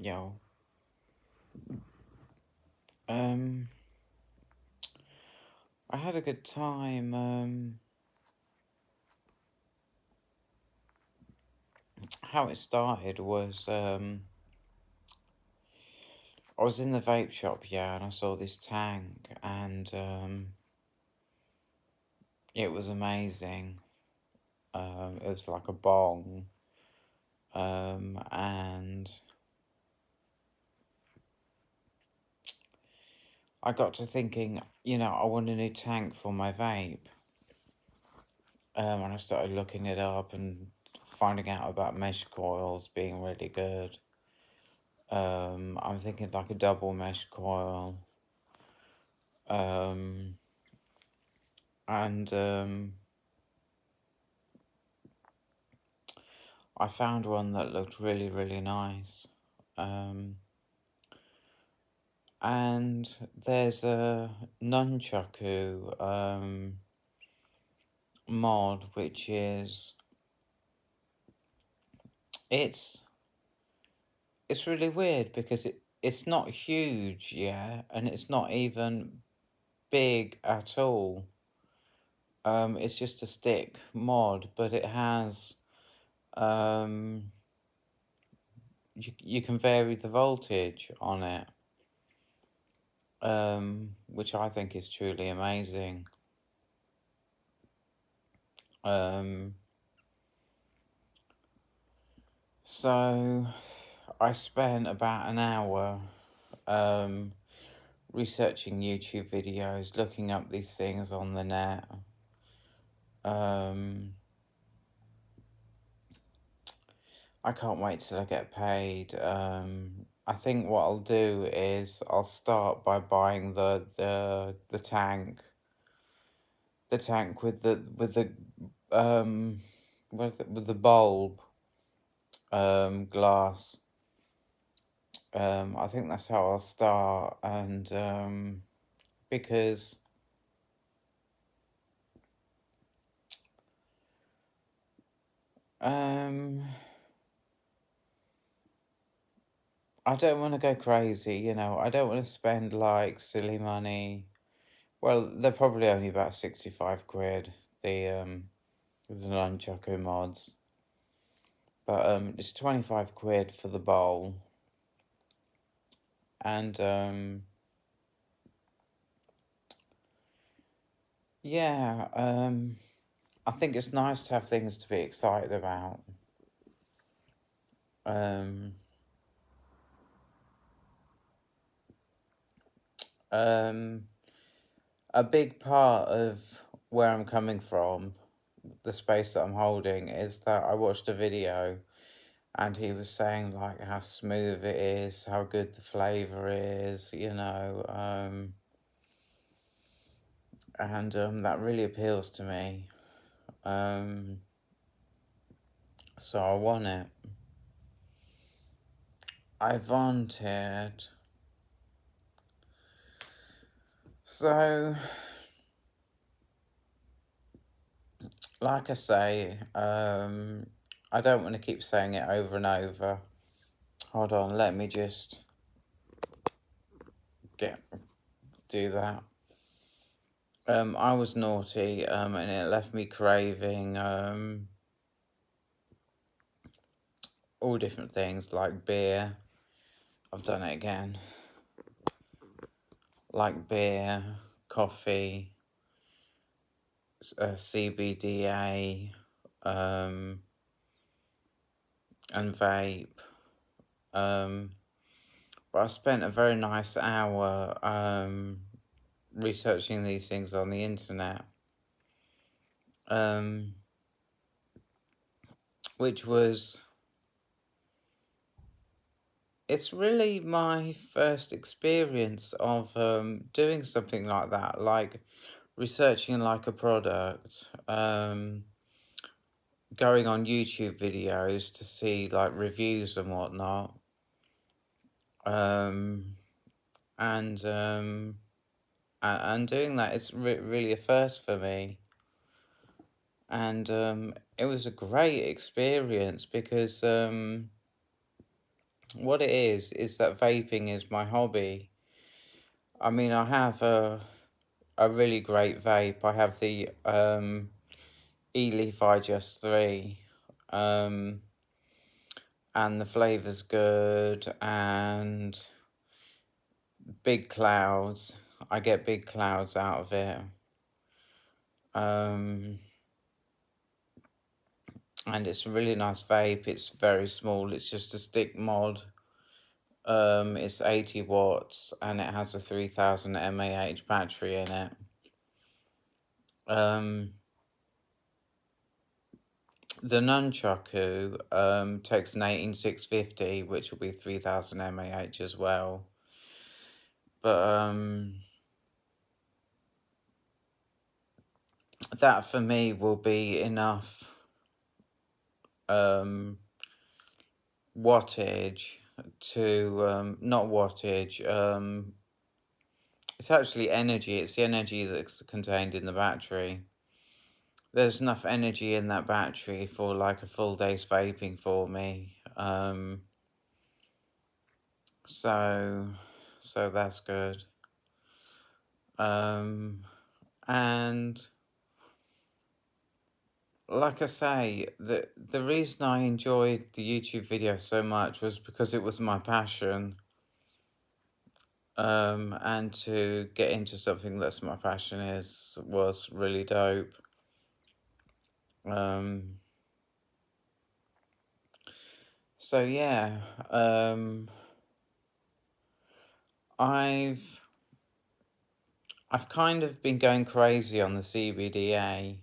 Yo. Um, I had a good time. How it started was I was in the vape shop, yeah, and I saw this tank, and it was amazing. It was like a bong, and I got to thinking, I want a new tank for my vape. And I started looking it up and finding out about mesh coils being really good. I'm thinking like a double mesh coil. Um, and I found one that looked really, really nice. Um, and there's a nunchaku mod, which is it's it's really weird because it's not huge, yeah, and it's not even big at all. It's just a stick mod, but it has um you can vary the voltage on it, which I think is truly amazing. Um, so I spent about an hour um researching YouTube videos, looking up these things on the net. Um, I can't wait till I get paid. I think what I'll do is I'll start by buying the tank with the um with the bulb glass. I think that's how I'll start, and because um I don't want to go crazy, I don't want to spend like silly money. Well, they're probably only about 65 quid, the nunchaku mods. But it's 25 quid for the bowl. And yeah, I think it's nice to have things to be excited about. Um, um, a big part of where I'm coming from, the space that I'm holding, is that I watched a video and he was saying like how smooth it is, how good the flavor is, and that really appeals to me. Um, so I want it. I wanted. So, like I say, I don't want to keep saying it over and over. Hold on, let me just do that. I was naughty, and it left me craving all different things like beer. I've done it again. Like beer, coffee, CBDA, and vape. But I spent a very nice hour researching these things on the internet, um, which was, it's really my first experience of doing something like that, like researching like a product, going on YouTube videos to see like reviews and whatnot, um, and and doing that, it's really a first for me. And it was a great experience because what it is that vaping is my hobby. I mean, I have a really great vape. I have the eLeaf iJust 3. Um, and the flavor's good, and big clouds. I get big clouds out of it. Um, and it's a really nice vape. It's very small. It's just a stick mod. It's 80 watts and it has a 3000 mAh battery in it. The Nunchaku takes an 18650, which will be 3000 mAh as well. But that for me will be enough wattage to not wattage, it's actually energy. It's the energy that's contained in the battery. There's enough energy in that battery for like a full day's vaping for me. So that's good. And like I say, the reason I enjoyed the YouTube video so much was because it was my passion. And to get into something that's my passion was really dope. So yeah, I've kind of been going crazy on the CBDA.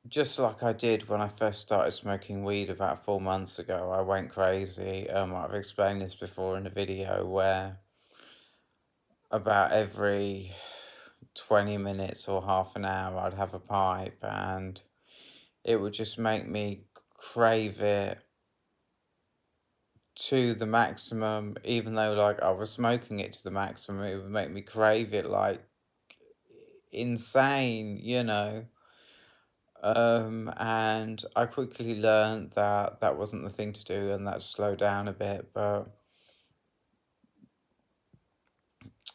Just like I did when I first started smoking weed about 4 months ago, I went crazy. I've explained this before in a video where about every 20 minutes or half an hour I'd have a pipe and it would just make me crave it to the maximum, even though like I was smoking it to the maximum, it would make me crave it like insane, you know. And I quickly learned that that wasn't the thing to do and that slow down a bit. But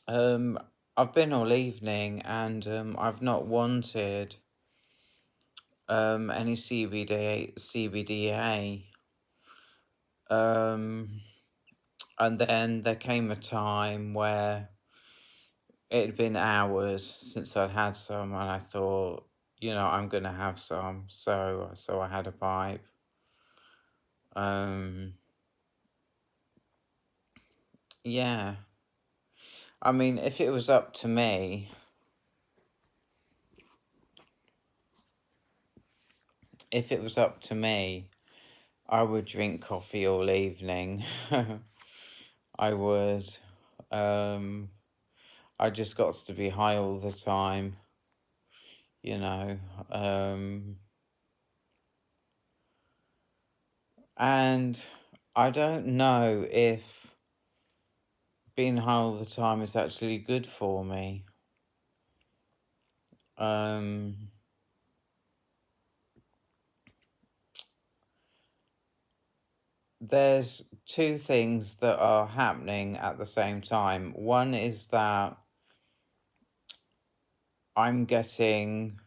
I've been all evening and I've not wanted any CBDA. And then there came a time where it had been hours since I'd had some, and I thought, you know, I'm gonna have some. So I had a pipe. Yeah. I mean, if it was up to me, I would drink coffee all evening. I would. I just got to be high all the time, you know. And I don't know if being high all the time is actually good for me. There's two things that are happening at the same time. One is that I'm getting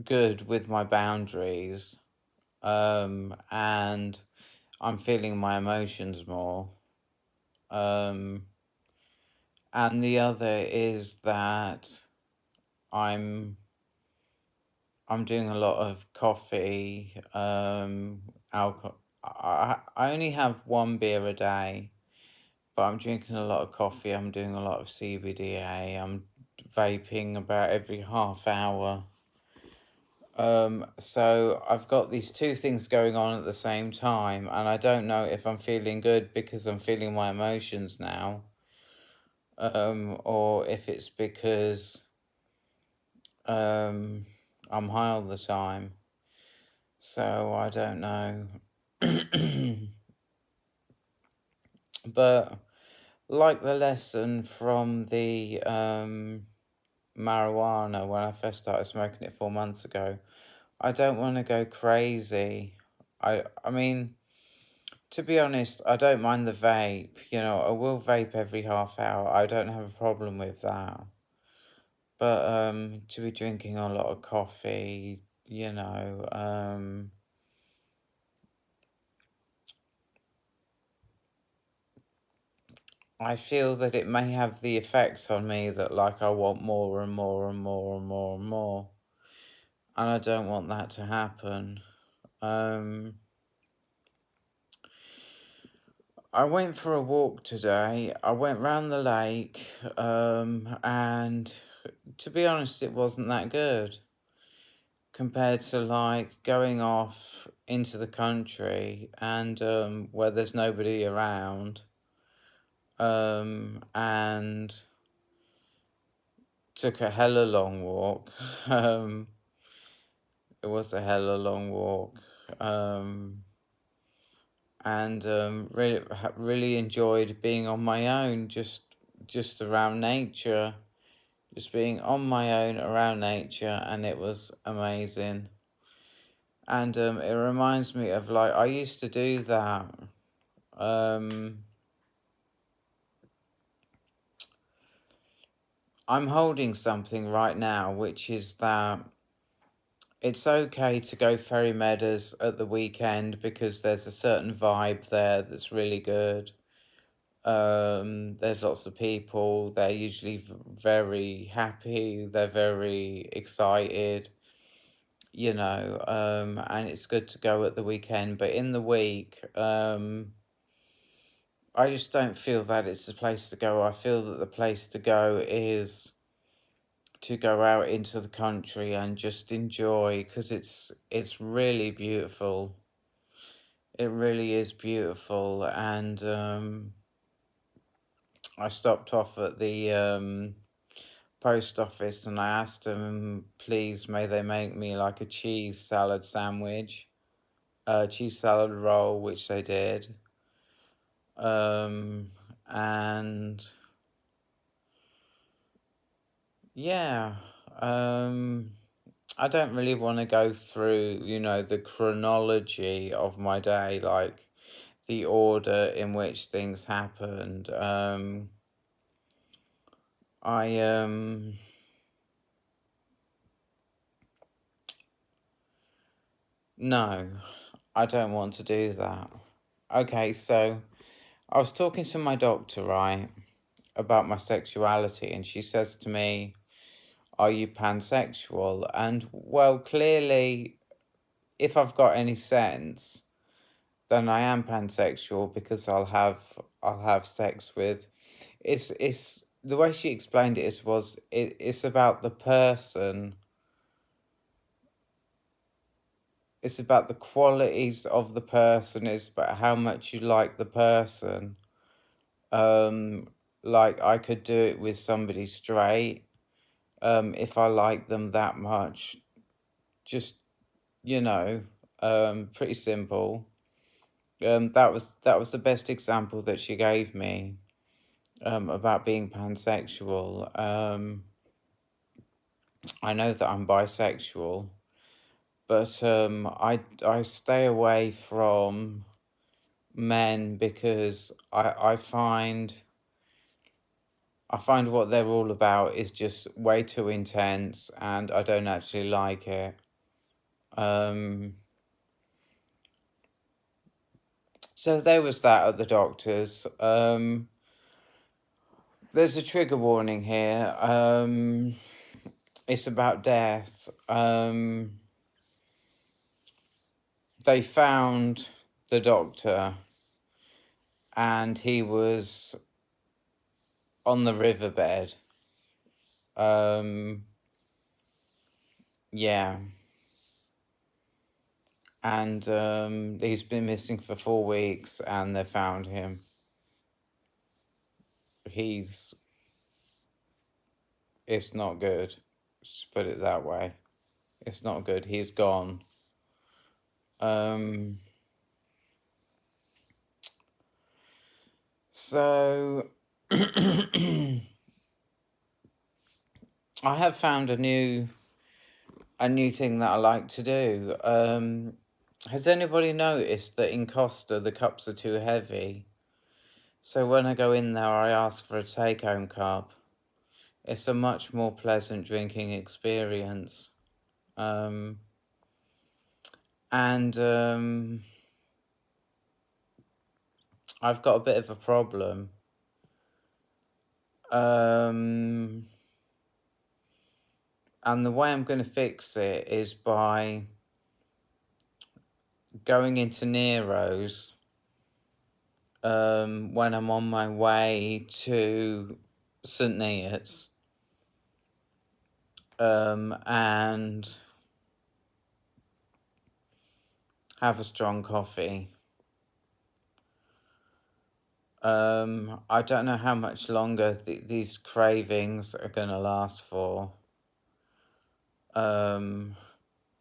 good with my boundaries, and I'm feeling my emotions more. And the other is that I'm doing a lot of coffee, alcohol. I only have one beer a day, but I'm drinking a lot of coffee. I'm doing a lot of CBDA. I'm vaping about every half hour. So I've got these two things going on at the same time, and I don't know if I'm feeling good because I'm feeling my emotions now, or if it's because I'm high all the time. So I don't know. But like the lesson from the marijuana when I first started smoking it 4 months ago, I don't want to go crazy. I mean, to be honest, I don't mind the vape. I will vape every half hour. I don't have a problem with that. But to be drinking a lot of coffee, I feel that it may have the effects on me that like I want more and more and more and more and more. And I don't want that to happen. I went for a walk today. I went round the lake, and to be honest, it wasn't that good compared to like going off into the country and where there's nobody around, and took a hella long walk. It was a hella long walk. And really enjoyed being on my own, just around nature, just being on my own around nature, and it was amazing. And it reminds me of like I used to do that. I'm holding something right now, which is that it's okay to go Ferry Meadows at the weekend because there's a certain vibe there that's really good. There's lots of people. They're usually very happy. They're very excited, and it's good to go at the weekend. But in the week, I just don't feel that it's the place to go. I feel that the place to go is to go out into the country and just enjoy because it's really beautiful. It really is beautiful, and I stopped off at the post office and I asked them, please, may they make me like a cheese salad sandwich, cheese salad roll, which they did. Um, and yeah, I don't really want to go through, the chronology of my day, like the order in which things happened. I No, I don't want to do that. Okay, so I was talking to my doctor, right, about my sexuality, and she says to me, are you pansexual? And well, clearly, if I've got any sense, then I am pansexual because I'll have sex with. It's the way she explained it was it's about the person. It's about the qualities of the person. It's about how much you like the person. Um, like I could do it with somebody straight, if I like them that much. Just, you know, pretty simple. That was the best example that she gave me, about being pansexual. I know that I'm bisexual, but I stay away from men because I find what they're all about is just way too intense, and I don't actually like it. Um, so there was that at the doctor's. There's a trigger warning here. It's about death. They found the doctor, and he was on the riverbed. Yeah. And he's been missing for 4 weeks, and they found him. It's not good. Just put it that way. It's not good. He's gone. So I have found a new a new thing that I like to do. Has anybody noticed that in Costa the cups are too heavy? So when I go in there, I ask for a take-home cup. It's a much more pleasant drinking experience. Um, and I've got a bit of a problem. And the way I'm going to fix it is by going into Nero's when I'm on my way to St. Neots, and have a strong coffee. I don't know how much longer these cravings are going to last for. It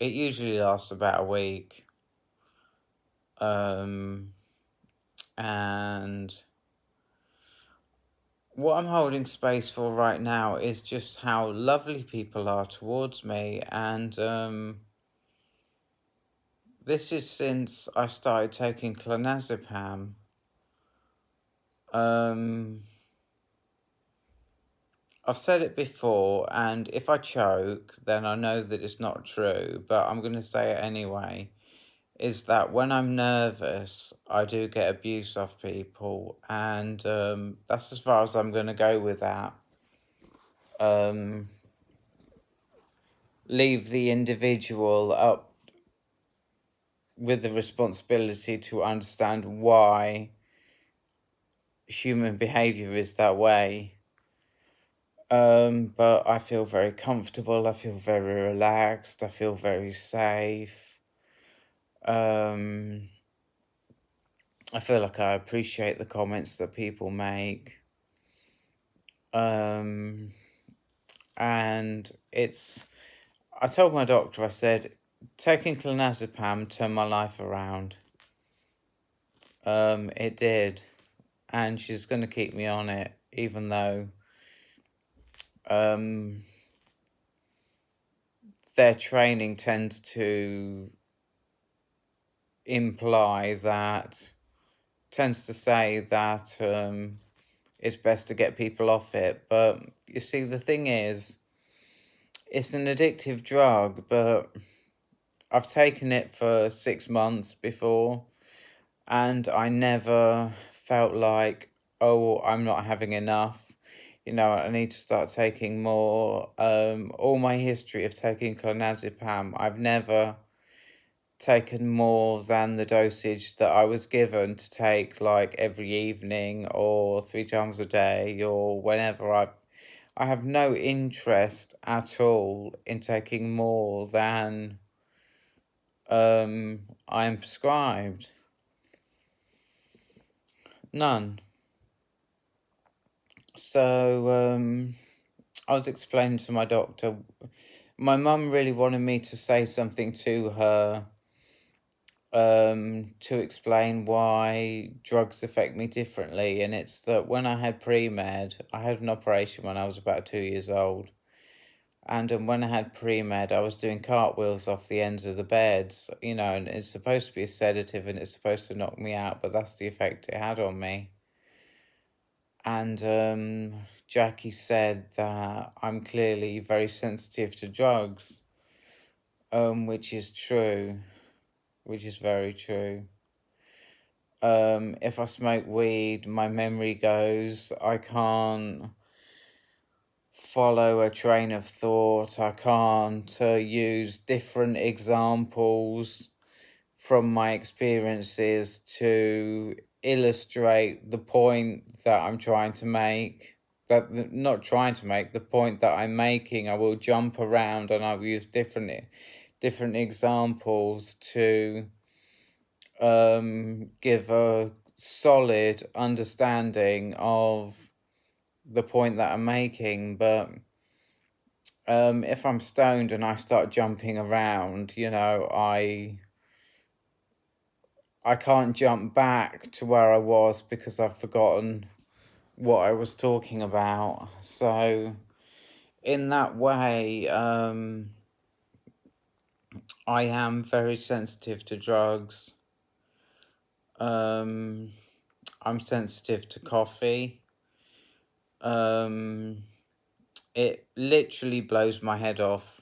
usually lasts about a week. And what I'm holding space for right now is just how lovely people are towards me. And this is since I started taking clonazepam. I've said it before, and if I choke, then I know that it's not true, but I'm going to say it anyway, is that when I'm nervous, I do get abuse off people, and that's as far as I'm going to go with that. Leave the individual up with the responsibility to understand why human behavior is that way. But I feel very comfortable, I feel very relaxed, I feel very safe. I feel like I appreciate the comments that people make. And I told my doctor, I said, taking clonazepam turned my life around. It did. And she's going to keep me on it, even though their training tends to tends to say that it's best to get people off it. But you see, the thing is, it's an addictive drug, but I've taken it for 6 months before, and I never felt like, oh, I'm not having enough. You know, I need to start taking more. All my history of taking clonazepam, I've never taken more than the dosage that I was given to take, like every evening or 3 times a day or whenever. I have no interest at all in taking more than I'm prescribed. None. So I was explaining to my doctor, my mum really wanted me to say something to her to explain why drugs affect me differently. And it's that when I had pre-med, I had an operation when I was about 2 years old. And when I had pre-med, I was doing cartwheels off the ends of the beds, you know, and it's supposed to be a sedative and it's supposed to knock me out, but that's the effect it had on me. And Jackie said that I'm clearly very sensitive to drugs, which is true, which is very true. If I smoke weed, my memory goes. I can't follow a train of thought. I can't use different examples from my experiences to illustrate the point that I'm trying to make. Not trying to make, the point that I'm making. I will jump around and I will use different examples to give a solid understanding of the point that I'm making. But if I'm stoned and I start jumping around, you know, I can't jump back to where I was because I've forgotten what I was talking about. So in that way, I am very sensitive to drugs. I'm sensitive to coffee. Um, it literally blows my head off.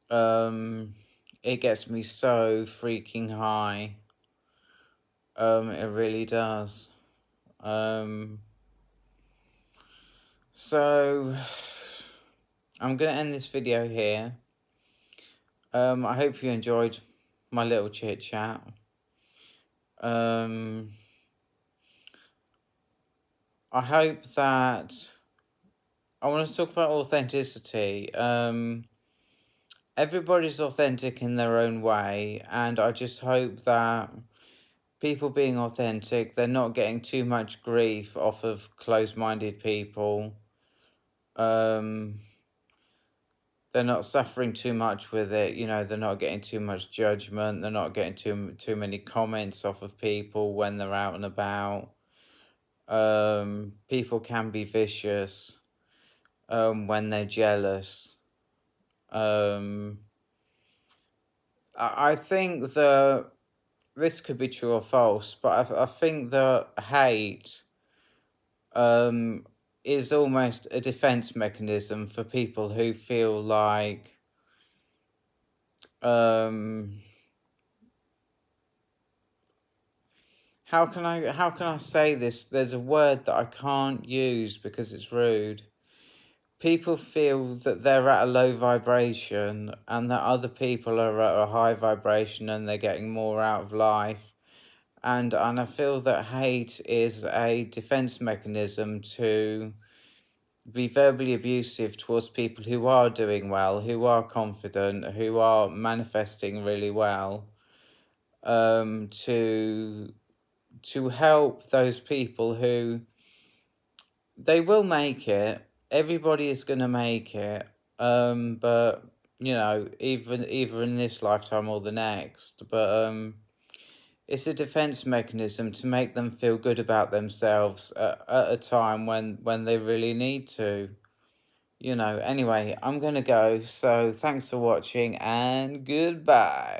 Um, it gets me so freaking high. It really does. Um, so I'm gonna end this video here. I hope you enjoyed my little chit chat. I hope that I want to talk about authenticity. Everybody's authentic in their own way, and I just hope that people being authentic, they're not getting too much grief off of closed-minded people. They're not suffering too much with it, you know, they're not getting too much judgment, they're not getting too many comments off of people when they're out and about. People can be vicious when they're jealous. I think that this could be true or false, but I think that hate is almost a defense mechanism for people who feel like how can I say this? There's a word that I can't use because it's rude. People feel that they're at a low vibration and that other people are at a high vibration and they're getting more out of life. And I feel that hate is a defense mechanism to be verbally abusive towards people who are doing well, who are confident, who are manifesting really well, to help those people who they will make it. Everybody is going to make it, but you know, either in this lifetime or the next. But it's a defense mechanism to make them feel good about themselves at a time when they really need to. You know, anyway, I'm going to go. So thanks for watching and goodbye.